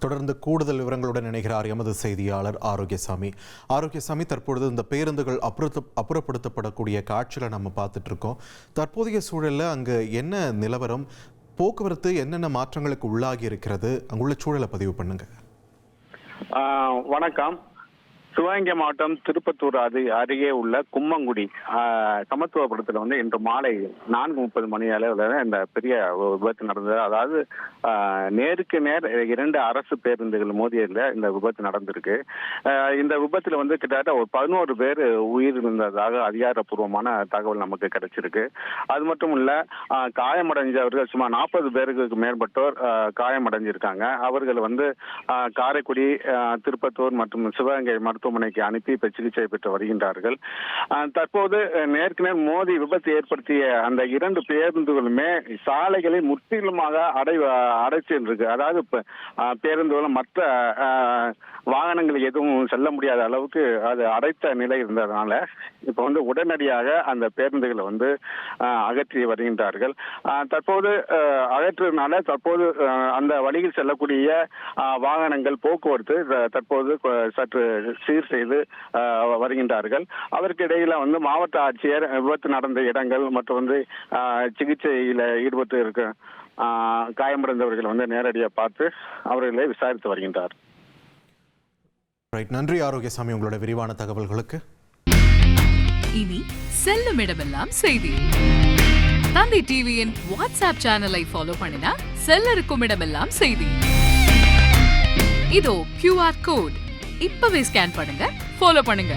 தொடர்ந்து கூடுதல் விவரங்களுடன் இணைகிறார் எமது செய்தியாளர் ஆரோக்கியசாமி. தற்பொழுது இந்த பேருந்துகள் அப்புறப்படுத்தப்படக்கூடிய காட்சிகளை நம்ம பார்த்துட்டு இருக்கோம். தற்போதைய சூழலில் அங்கு என்ன நிலவரம், போக்குவரத்து என்னென்ன மாற்றங்களுக்கு உள்ளாகி இருக்கிறது, அங்குள்ள சூழலை பதிவு பண்ணுங்க. வணக்கம். சிவகங்கை மாவட்டம் திருப்பத்தூர் அருகே உள்ள கும்மங்குடி சமத்துவபுரத்தில் இன்று மாலை 4:30 மணி அளவில் இந்த பெரிய விபத்து நடந்தது. அதாவது நேருக்கு நேர் 2 அரசு பேருந்துகள் மோதியதில் இந்த விபத்து நடந்திருக்கு. இந்த விபத்தில் கிட்டத்தட்ட ஒரு 11 பேர் உயிரிழந்ததாக அதிகாரப்பூர்வமான தகவல் நமக்கு கிடைச்சிருக்கு. அது மட்டும் இல்ல, காயமடைஞ்சவர்கள் சுமார் 40 பேருக்கு மேற்பட்டோர் காயமடைஞ்சிருக்காங்க. அவர்கள் காரைக்குடி, திருப்பத்தூர் மற்றும் சிவகங்கை மருத்துவமனைக்கு அனுப்பி இப்ப சிகிச்சை பெற்று வருகின்றார்கள். தற்போது நேருக்கு நேர் மோதி விபத்து ஏற்படுத்திய அந்த 2 பேருந்துகளுமே சாலைகளை முற்றிலுமாக அடைச்சிருக்கு. அதாவது பேருந்துகளும் மற்ற வாகனங்கள் எதுவும் செல்ல முடியாத அளவுக்கு அது அடைத்த நிலை இருந்ததுனால இப்ப உடனடியாக அந்த பேருந்துகளை அகற்றி வருகின்றார்கள். தற்போது அகற்றுனால தற்போது அந்த வழியில் செல்லக்கூடிய வாகனங்கள் போக்குவரத்து தற்போது சற்று சீர் செய்து வருகின்றார்கள். அதற்கு இடையில மாவட்ட ஆட்சியர் விபத்து நடந்த இடங்கள் மற்றும் சிகிச்சையில ஈடுபட்டு இருக்க காயமடைந்தவர்கள் நேரடியாக பார்த்து அவர்களை விசாரித்து வருகின்றார். நன்றி ஆரோக்கியசாமி, உங்களோட விரிவான தகவல்களுக்கு. இனி செல்லும் இடமெல்லாம் செய்தி. தந்தை டிவியின் வாட்ஸ்அப் சேனலை ஃபாலோ பண்ணினா செல்ல இருக்கும் இடமெல்லாம் செய்தி. இதோ QR கோட் இப்பவே ஸ்கேன் பண்ணுங்க, ஃபாலோ பண்ணுங்க.